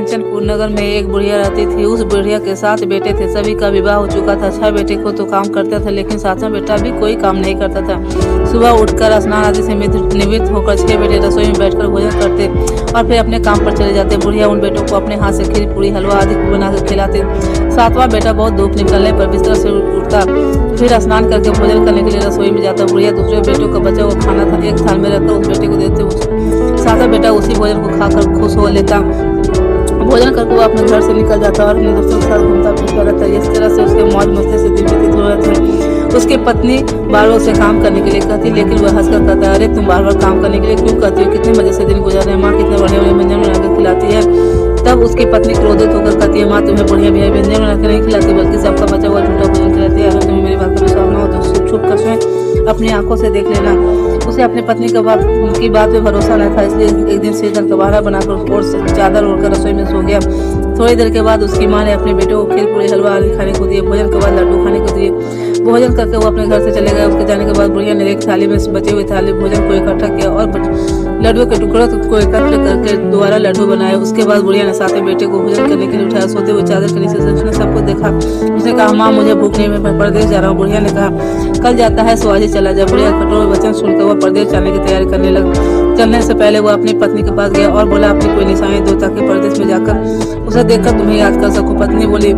कंचनपुर नगर में एक बुढ़िया रहती थी। उस बुढ़िया के 7 बेटे थे। सभी का विवाह हो चुका था। 6 बेटे को तो काम करता था, लेकिन 7वां बेटा भी कोई काम नहीं करता था। सुबह उठकर स्नान आदि से निवृत्त होकर 6 बेटे रसोई में बैठकर भोजन करते और फिर अपने काम पर चले जाते। बुढ़िया उन बेटों को अपने हाथ से खीर, पूरी, हलवा आदि बनाकर खिलाते। 7वां बेटा बहुत धूप निकलने पर बिस्तर से उठता, फिर स्नान करके भोजन करने के लिए रसोई में जाता। बुढ़िया दूसरे बेटों का बचा हुआ खाना था एक थाल में रखकर उस बेटे को देते। 7वां बेटा उसी भोजन को खाकर खुश हो लेता। भोजन करके वो अपने घर से निकल जाता और अपने दोस्तों के साथ घूमता फिरता रहता। इस तरह से उसके मौज मस्ती से दिन व्यतीत हो रहे थे। उसकी पत्नी बार बार उसे काम करने के लिए कहती, लेकिन वह हंसकर कहता, अरे तुम बार बार काम करने के लिए क्यों कहती हो? कितने मजे से दिन गुजार रहे हैं। माँ कितने बढ़िया बढ़िया व्यंजन बनाकर खिलाती है। तब उसकी पत्नी क्रोधित होकर कहती है, माँ तुम्हें बढ़िया बढ़िया व्यंजन बनाकर नहीं खिलाती, बल्कि सबका बचा हुआ झूठा भोजन खिलाती है। अगर तुम्हें मेरी बात का विश्वास न हो तो छुप कर स्वयं अपनी आंखों से देख लेना। उसे अपनी पत्नी की बात पे भरोसा न था, इसलिए एक दिन सीधर का बहाना बनाकर और चादर ओढ़कर रसोई में सो गया। थोड़ी देर के बाद उसकी माँ ने अपने बेटे को खीर, पूरी, हलवा आदि खाने को दिए। भोजन के बाद लड्डू खाने को दिए। भोजन करके वो अपने घर से चले गए। उसके जाने के बाद बुढ़िया ने एक थाली में बचे हुए थाली भोजन को इकट्ठा किया और लड्डू के टुकड़ों को एकत्र करके दोबारा लड्डू बनाए। उसके बाद बुढ़िया ने 7वें बेटे को भोजन करने के लिए उठाया। सोते हुए चादर के नीचे से उसने सबको देखा। उसने कहा, माँ मुझे भूख नहीं, मैं परदेश जा रहा हूँ। बुढ़िया ने कहा, कल जाता है सो आज ही चला जा। बुढ़िया कठोर वचन सुनकर वह परदेश जाने की तैयारी करने लगा। चलने से पहले वो अपनी पत्नी के पास गया और बोला, अपनी कोई निशानी दो ताकि परदेश में जाकर उसे देखकर तुम्हें याद कर सकूं। पत्नी बोली,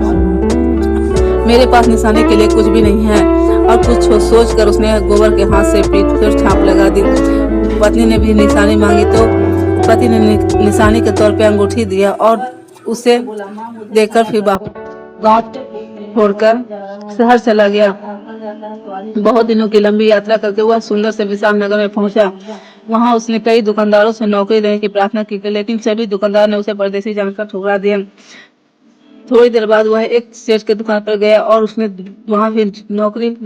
मेरे पास निशाने के लिए कुछ भी नहीं है। और कुछ सोच कर उसने गोबर के हाथ से पीठ पर छाप लगा दी। पत्नी ने भी निशानी मांगी तो पति ने निशानी के तौर पे अंगूठी दिया और उसे देकर फिर गाँव छोड़कर शहर चला गया। बहुत दिनों की लंबी यात्रा करके वह सुंदर से विशाल नगर में पहुंचा। वहां उसने कई दुकानदारों से नौकरी देने की प्रार्थना की, लेकिन सभी दुकानदार ने उसे परदेसी जानकर ठुकरा दिया। थोड़ी देर बाद वह एक सेठ की दुकान पर गया और उसने वहां भी नौकरी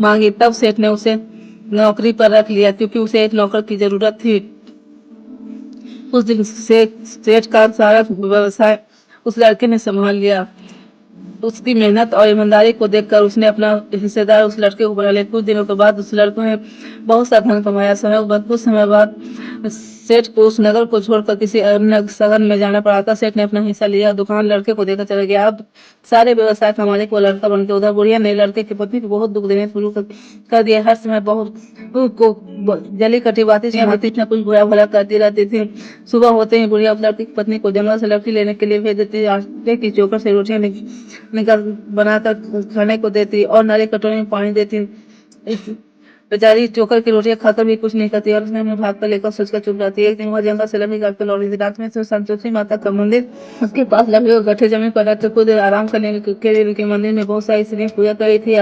मांगी। तब सेठ ने उसे नौकरी पर रख लिया, क्योंकि उसे एक नौकर की जरूरत थी। उस दिन से सेठ का सारा व्यवसाय उस लड़के ने संभाल लिया। उसकी मेहनत और ईमानदारी को देखकर उसने अपना हिस्सेदार उस लड़के को बना लिया। कुछ दिनों के बाद उस लड़के ने बहुत सा धन कमाया। कुछ समय बाद सेठ को उस नगर को छोड़कर किसी अन्य शहर में जाना पड़ा था। सेठ ने अपना हिस्सा लिया, दुकान लड़के को देकर चला गया। अब सारे व्यवसाय का मालिक वो लड़का बन गया। उधर बुढ़िया ने लड़के की पत्नी को बहुत दुख देने शुरू कर दिया। हर समय बहुत को जली कटी बातें सुनाती थी, कुछ बुरा भला करती रहती थी। सुबह होते ही बुढ़िया उस लड़की की पत्नी को जंगल से लकड़ी लेने के लिए भेज देती। आटे की चोकर से रोटियां निकाल बनाकर खाने को देती और नाले कटोरे में पानी देती। बेचारी चोकर की रोटियां खाकर भी कुछ नहीं करती और उसने अपने भाग पर लेकर सोचकर चुप रहती। एक दिन वह जंगल से लकड़ी काट कर लौटी थी। रात में तो संतोषी माता का मंदिर उसके पास लकड़ी गड्ढे जमीन पर रहते। खुद आराम करने के लिए उनके मंदिर में बहुत सारी स्त्रियां पूजा कर रही थी।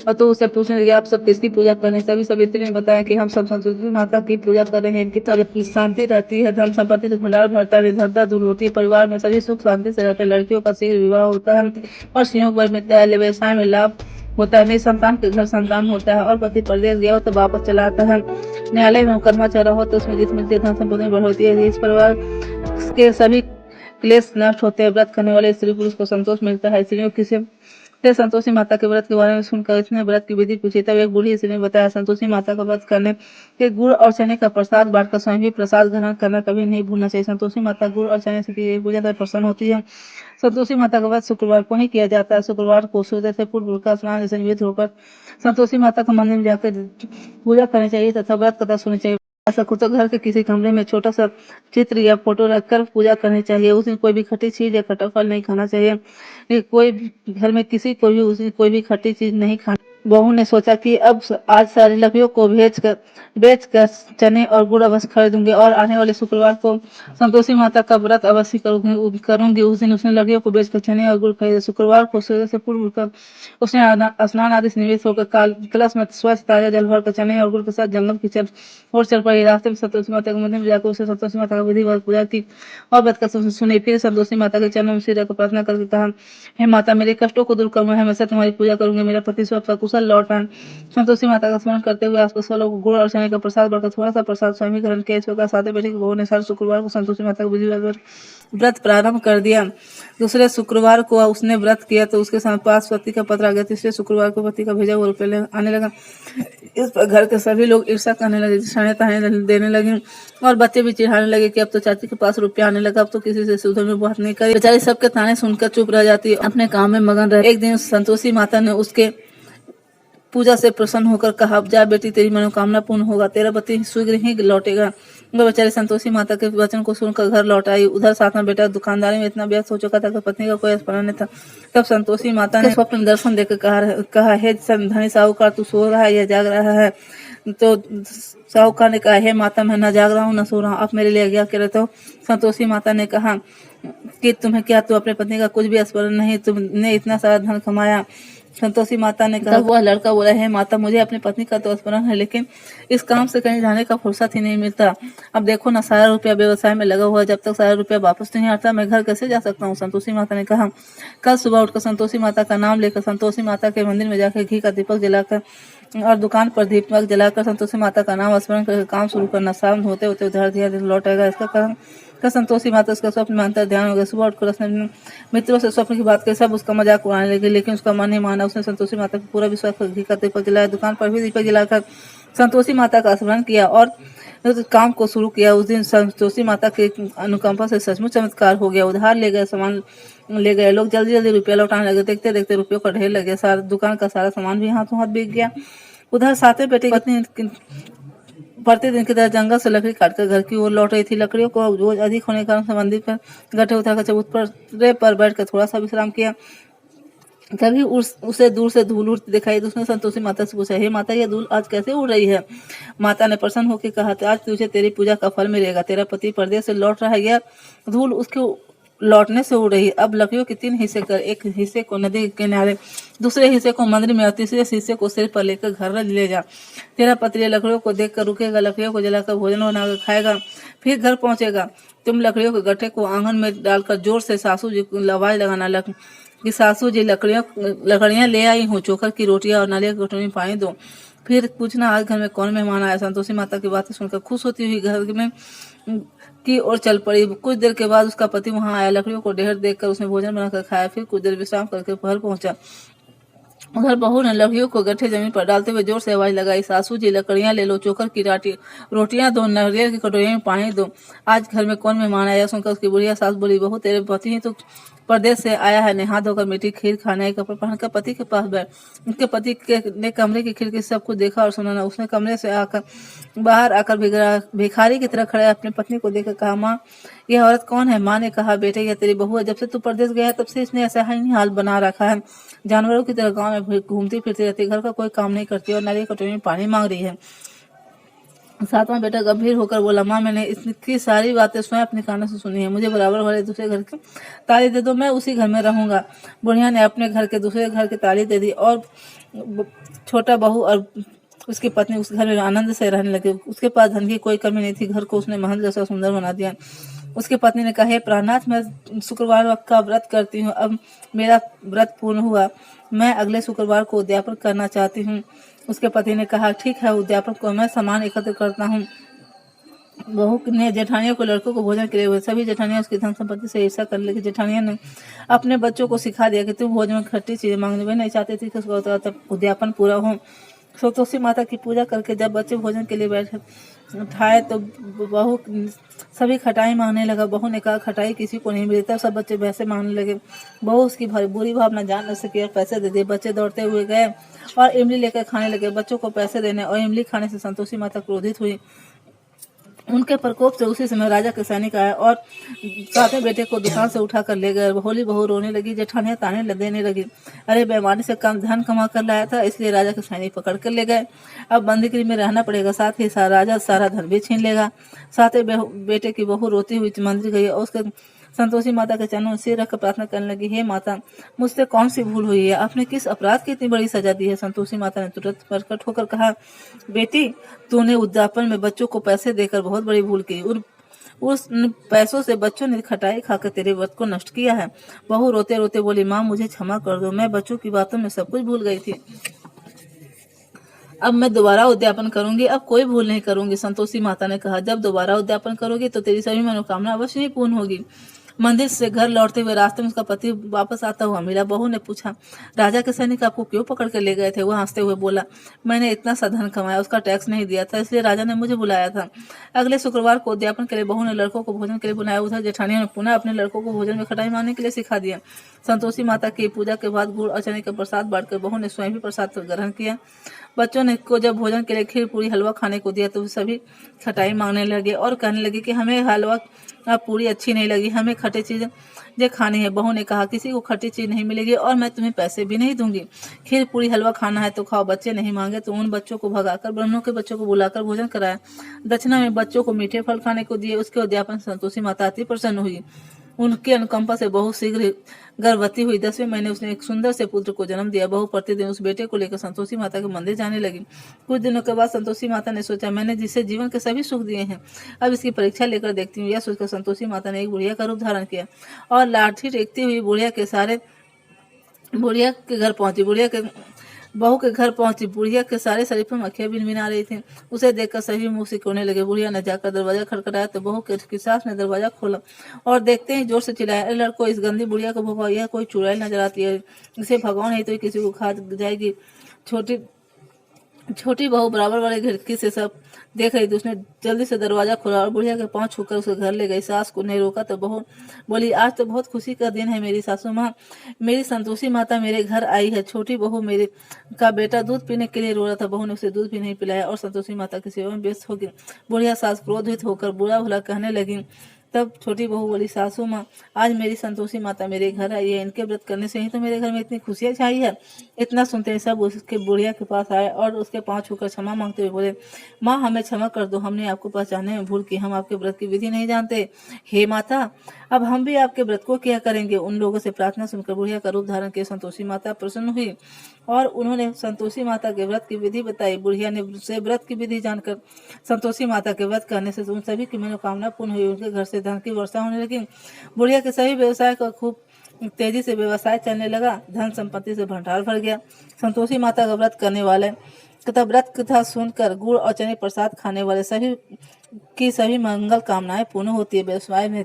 और तो उसे पूछने लगी, आप सब किसकी पूजा कर रहे हैं? सभी स्त्रियों ने बताया कि हम सब संतोषी माता की पूजा कर रहे हैं। इनकी तरफ शांति रहती है, धन संपत्ति से भंडार भरता है, निर्धनता दूर होती है, परिवार में सभी सुख शांति से रहते हैं, लड़कियों का शीघ्र विवाह होता है और स्त्रियों पर मिलता है, व्यवसाय में लाभ होता है, संतान के घर संतान होता है और पति परदेश गया हो तो वापस चला आता है। न्यायालय में मुकदमा चल रहा हो तो उसमें जीत मिलती है, धन संपत्ति बढ़ है। इस परिवार के सभी क्लेश नष्ट होते हैं। व्रत करने वाले स्त्री पुरुष को संतोष मिलता है। स्त्रियों किसी से संतोषी माता के व्रत के बारे में सुनकर इसने व्रत की विधि पूछी। तब एक बूढ़ी स्त्री ने बताया, संतोषी माता का व्रत करने के गुड़ और चने का प्रसाद बांटकर स्वयं भी प्रसाद ग्रहण करना कभी नहीं भूलना चाहिए। संतोषी माता गुड़ और चने से की पूजा कर प्रसन्न होती है। संतोषी माता का व्रत शुक्रवार को ही किया जाता है। शुक्रवार को सूर्योदय से पूर्व का स्नान से निवृत्त होकर संतोषी माता का मंदिर में जाकर पूजा करनी चाहिए तथा व्रत कथा सुननी चाहिए। ऐसा कुछ तो घर के किसी कमरे में छोटा सा चित्र या फोटो रखकर पूजा करनी चाहिए। उस दिन कोई भी खट्टी चीज या खट्टा फल नहीं खाना चाहिए। कोई भी घर में किसी को भी उस दिन कोई भी खट्टी चीज नहीं खाना। बहू ने सोचा कि अब आज सारी लकड़ियों को बेच कर चने और गुड़ अवश्य खरीदूंगी और आने वाले शुक्रवार को संतोषी माता का व्रत अवश्य करूंगी। उस दिन उसने लकड़ियों को बेचकर चने और गुड़ खरीदे। शुक्रवार को सूर्य से पूर्व उठकर उसने स्नान आदि से निवृत्त होकर कलश में स्वच्छ ताजा जल भरकर चने और गुड़ के साथ जंगल की और चल पड़ी। रास्ते में संतोषी माता के मंदिर में जाकर उसे संतोषी माता का विधिवत पूजा की और व्रत कथा सुनी। फिर संतोषी माता के चरणों में सिर रखकर प्रार्थना करके कहा, हे माता, मेरे कष्टों को दूर करो, मैं हमेशा तुम्हारी पूजा करूंगी, मेरा पति सब सकुशल लौट आए। संतोषी माता का स्मरण करते हुए आसपास वालों को गुड़ और चने का प्रसाद बढ़कर थोड़ा सा प्रसाद स्वयं ग्रहण किया। इस प्रकार 7वें बेटे की बहू ने हर शुक्रवार को संतोषी माता का विधिवत व्रत प्रारंभ कर दिया। दूसरे शुक्रवार को उसने व्रत किया तो उसके साथ 5 पति का पत्र आ गया। तीसरे शुक्रवार को पति का भेजा हुआ रुपये आने लगा। इस पर घर के सभी लोग ईर्ष्या करने लगे, जिठाने ताने देने लगे और बच्चे भी चिढ़ाने लगे कि अब तो चाची के पास रुपया आने लगा, अब तो किसी से सुधर में बात नहीं करी। बेचारी सबके ताने सुनकर चुप रह जाती, अपने काम में मगन रह। एक दिन संतोषी माता ने उसके पूजा से प्रसन्न होकर कहा, अब जा बेटी, तेरी मनोकामना पूर्ण होगा, तेरा पति शीघ्र ही लौटेगा। वह बेचारी संतोषी माता के वचन को सुनकर घर लौट आई। उधर साथ में बेटा दुकानदारी में इतना व्यस्त हो चुका था कि पत्नी का कोई स्मरण नहीं था। तब संतोषी माता ने स्वप्न में दर्शन देकर कहा, हे धनी साहूकार, तू सो रहा है या जाग रहा है? तो साहूकार ने कहा, हे माता, मैं न जाग रहा हूँ न सो रहा हूँ, आप मेरे लिए आज्ञा करे। तो संतोषी माता ने कहा कि तुम्हें क्या, तू अपने पत्नी का कुछ भी स्मरण नहीं, तुमने इतना सारा धन कमाया। संतोषी माता ने कहा, वह लड़का बोला, है माता, मुझे अपनी पत्नी का तो स्मरण है, लेकिन इस काम से कहीं जाने का फुर्सत ही नहीं मिलता। अब देखो ना, सारा रुपया व्यवसाय में लगा हुआ है, जब तक सारा रुपया वापस नहीं आता मैं घर कैसे जा सकता हूँ? संतोषी माता ने कहा। कल सुबह उठकर संतोषी माता का नाम लेकर संतोषी माता के मंदिर में जाकर घी का दीपक जलाकर और दुकान पर दीपक जलाकर संतोषी माता का नाम स्मरण करके काम शुरू करना। शाम होते होते उधर धीरे लौट आएगा। इसका कारण संतोषी माता उसका स्वप्न में अंतर ध्यान हो गया। सुबह उठकर उसने मित्रों से स्वप्न की बात कही, सब उसका मजाक उड़ाने लगे, लेकिन उसका मन नहीं माना। उसने संतोषी माता को पूरा विश्वास घी का दीपक जलाया, दुकान पर भी दीपक जलाकर संतोषी माता का स्मरण किया और काम को शुरू किया। उस दिन संतोषी माता के अनुकंपा से सचमुच चमत्कार हो गया। उधार ले गए सामान ले गए लोग जल्दी जल्दी रुपया लौटाने लगे। देखते देखते रुपयों का ढेर लग गया। सारा दुकान का सारा सामान भी हाथों हाथ बिक गया। उधर सातवें बेटे की पत्नी प्रतिदिन की तरह जंगल से लकड़ी काटकर घर की ओर लौट रही थी। लकड़ियों को रोज अधिक होने के कारण संबंधी पर गड्ढे उठाकर चबूतरे पर बैठकर थोड़ा सा विश्राम किया। तभी उसे दूर से धूल उड़ती दिखाई तो उसने संतोषी माता से पूछा, हे माता, यह धूल आज कैसे उड़ रही है? माता ने प्रसन्न होकर कहा, आज तुझे तेरी पूजा का फल मिलेगा। तेरा पति परदेश से लौट रहा है, यह धूल उसके लौटने से उड़ रही। अब लकड़ियों के 3 हिस्से कर, एक हिस्से को नदी के किनारे, दूसरे हिस्से को मंदिर में और तीसरे हिस्से को सिर पर लेकर घर ले जा। तेरा पति लकड़ियों को देखकर रुकेगा, लकड़ियों को जलाकर भोजन बनाकर खाएगा, फिर घर पहुंचेगा। तुम लकड़ियों के गट्ठे को आंगन में डालकर जोर से सासू जी को आवाज लगाना लग कि सासू जी लकड़ियां ले आई हूँ, चोकर की रोटियां और नारियल की कटोरी में पानी दो। फिर पूछना आज घर में कौन मेहमान आया। संतोषी माता की बातें सुनकर खुश होती हुई घर में की ओर चल पड़ी। कुछ देर के बाद उसका पति वहां आया। लकड़ियों को ढेर देखकर उसने भोजन बनाकर खाया, फिर कुछ देर विश्राम करके घर पहुंचा। उधर बहू ने लकड़ियों को गट्ठे जमीन पर डालते हुए जोर से आवाज लगाई, सासू जी लकड़ियां ले लो, चोकर की रोटियां दो, नारियल की कटोरी में पानी दो। आज घर में कौन मेहमान आया? सुनकर उसकी बुढ़िया सास बोली, बहू, तेरे पति ही तो परदेश से आया है, नहा धोकर मीठी खीर खाने, कपड़े पहनकर पति के पास बैठ। उसके पति ने कमरे की खिड़की से सब कुछ देखा और सुना। उसने कमरे से बाहर आकर भिखारी की तरह खड़े अपनी पत्नी को देखकर कहा, माँ, यह औरत कौन है? माँ ने कहा, बेटे, यह तेरी बहू है। जब से तू परदेश गया तब से इसने ऐसा ही हाल बना रखा है। जानवरों की तरह गांव में घूमती फिरती रहती, घर का कोई काम नहीं करती और नारियल कटोरी में पानी मांग रही है। सातवां बेटा गंभीर होकर बोला, माँ, मैंने इसकी सारी बातें स्वयं अपने कानों से सुनी है। मुझे बराबर वाले दूसरे घर की ताली दे दो, मैं उसी घर में रहूंगा। बुढ़िया ने अपने घर के दूसरे घर की ताली दे दी और छोटा बहू और उसकी पत्नी उस घर में आनंद से रहने लगे। उसके पास धन की कोई कमी नहीं थी। घर को उसने महल जैसा सुंदर बना दिया। उसकी पत्नी ने कहा, हे प्राणनाथ, मैं शुक्रवार का व्रत करती हूँ। अब मेरा व्रत पूर्ण हुआ, मैं अगले शुक्रवार को उद्यापन करना चाहती हूँ। उसके पति ने कहा, ठीक है, उद्यापन को मैं सामान एकत्र करता हूँ। बहू ने जेठानियों को लड़कों को भोजन के लिए हुए। सभी जेठानियां उसकी धन संपत्ति से ईर्ष्या करने लगी। जेठानियां ने अपने बच्चों को सिखा दिया कि तुम भोजन में खट्टी चीजें मांगने, वे नहीं चाहती थी कि उसका उद्यापन पूरा हो। संतोषी माता की पूजा करके जब बच्चे भोजन के लिए बैठे उठाए तो बहू सभी खटाई मांगने लगा। बहू ने कहा, खटाई किसी को नहीं मिली। तब सब बच्चे वैसे मांगने लगे। बहू उसकी बुरी भावना जान न सकी और पैसे दे दिए। बच्चे दौड़ते हुए गए और इमली लेकर खाने लगे। बच्चों को पैसे देने और इमली खाने से संतोषी माता क्रोधित हुई। उनके प्रकोप से उसी समय राजा के सैनिक आए और सातवें बेटे को दुकान से उठाकर ले गए। होली बहू रोने लगी। जेठानियां ताने देने लगी, अरे बेईमानी से कम धन कमा कर लाया था, इसलिए राजा के सैनिक पकड़ कर ले गए। अब बंदीगृह में रहना पड़ेगा, साथ ही राजा सारा धन भी छीन लेगा। सातवें बेटे की बहू रोती हुई मंदिर गई और उसके संतोषी माता के चरणों में सिर रखकर प्रार्थना करने लगी, हे माता, मुझसे कौन सी भूल हुई है? आपने किस अपराध की इतनी बड़ी सजा दी है? संतोषी माता ने तुरंत प्रकट होकर कहा, बेटी, तूने उद्यापन में बच्चों को पैसे देकर बहुत बड़ी भूल की। उस पैसों से बच्चों ने खटाई खाकर तेरे व्रत को नष्ट किया है। बहू रोते रोते बोली, माँ, मुझे क्षमा कर दो, मैं बच्चों की बातों में सब कुछ भूल गई थी। अब मैं दोबारा उद्यापन करूंगी, अब कोई भूल नहीं करूंगी। संतोषी माता ने कहा, जब दोबारा उद्यापन करोगी तो तेरी सभी मनोकामना अवश्य ही पूर्ण होगी। मंदिर से घर लौटते हुए रास्ते में उसका पति वापस आता हुआ मिला। बहू ने पूछा, राजा के सैनिक आपको क्यों पकड़ कर ले गए थे? वह हंसते हुए बोला, मैंने इतना सा धन कमाया, उसका टैक्स नहीं दिया था, इसलिए राजा ने मुझे बुलाया था। अगले शुक्रवार को उद्यापन के लिए बहू ने लड़कों को भोजन के लिए बुलाया। उधर जेठानियों ने पुनः अपने लड़कों को भोजन में खटाई मारने के लिए सिखा दिया। संतोषी माता की पूजा के बाद गुड़ और चने का प्रसाद बांटकर बहू ने स्वयं भी प्रसाद ग्रहण किया। बच्चों ने को जब भोजन के लिए खीर पूरी हलवा खाने को दिया तो सभी खटाई मांगने लगे और कहने लगे कि हमें हलवा पूरी अच्छी नहीं लगी, हमें खट्टी चीज़ ये खानी है। बहू ने कहा, किसी को खट्टी चीज़ नहीं मिलेगी और मैं तुम्हें पैसे भी नहीं दूंगी। खीर पूरी हलवा खाना है तो खाओ। बच्चे नहीं मांगे तो उन बच्चों को भगाकर ब्राह्मणों के बच्चों को बुलाकर भोजन कराया। दक्षिणा में बच्चों को मीठे फल खाने को दिए। उसके उद्यापन संतोषी माता अति प्रसन्न हुई। उनके अनुकंपा से बहू शीघ्र गर्भवती हुई। 10वें महीने उसने एक सुंदर से पुत्र को जन्म दिया। बहू प्रतिदिन उस बेटे को लेकर संतोषी माता के मंदिर जाने लगी। कुछ दिनों के बाद संतोषी माता ने सोचा, मैंने जिसे जीवन के सभी सुख दिए हैं, अब इसकी परीक्षा लेकर देखती हूँ। यह सोचकर संतोषी माता ने एक बुढ़िया का रूप धारण किया और लाठी टेकती हुई बुढ़िया के घर पहुंची। बहू के घर पहुंची। बुढ़िया के सारे शरीर पर मक्खियां भिनभिना रही थी। उसे देखकर सभी मुंह सिकोड़ने लगे। बुढ़िया ने जाकर दरवाजा खटखटाया तो बहू के सास ने दरवाजा खोला और देखते ही जोर से चिल्लाया, अरे लड़को, इस गंदी बुढ़िया को भगाओ, यह कोई चुड़ैल नजर आती है, इसे भगाओ नहीं तो किसी को खा जाएगी। छोटी बहू बराबर वाले खिड़की से सब देख रही थी। उसने जल्दी से दरवाजा खोला और बुढ़िया के पांव छूकर उसके घर ले गई। सास को नहीं रोका तो बहू बोली, आज तो बहुत खुशी का दिन है मेरी सासू माँ, मेरी संतोषी माता मेरे घर आई है। छोटी बहू मेरे का बेटा दूध पीने के लिए रो रहा था, बहू ने उसे दूध भी नहीं पिलाया और संतोषी माता की सेवा में व्यस्त हो गई। बुढ़िया सास क्रोधित होकर बुरा भला कहने लगी। तब छोटी बहू बोली, सासू माँ, आज मेरी संतोषी माता मेरे घर आई है, इनके व्रत करने से ही तो मेरे घर में इतनी खुशियाँ छाई है। इतना सुनते ही सब उसके बुढ़िया के पास आए और उसके पांव छूकर क्षमा मांगते हुए बोले, माँ हमें क्षमा कर दो, हमने आपको पहचानने में भूल की, हम आपके व्रत की विधि नहीं जानते। हे माता, अब हम भी आपके व्रत को क्या करेंगे। उन लोगों से प्रार्थना सुनकर बुढ़िया का रूप धारण किया संतोषी माता प्रसन्न हुई और उन्होंने संतोषी माता के व्रत की विधि बताई। बुढ़िया ने से व्रत की विधि जानकर संतोषी माता के व्रत करने से उन सभी की मनोकामना पूर्ण हुई। उनके घर से धन की वर्षा होने लगी। बुढ़िया के सभी व्यवसाय का खूब तेजी से व्यवसाय चलने लगा। धन संपत्ति से भंडार भर गया। संतोषी माता का व्रत करने वाले तथा व्रत कथा सुनकर गुड़ और चने प्रसाद खाने वाले सभी मंगल कामनाएं पूर्ण होती है। व्यवसाय में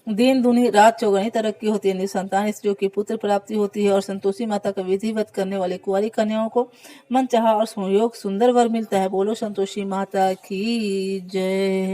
दिन दूनी रात चौगुनी तरक्की होती है। निसंतान स्त्रियों की पुत्र प्राप्ति होती है और संतोषी माता का विधिवत करने वाले कुंवारी कन्याओं को मन चाहा और सुयोग सुंदर वर मिलता है। बोलो संतोषी माता की जय।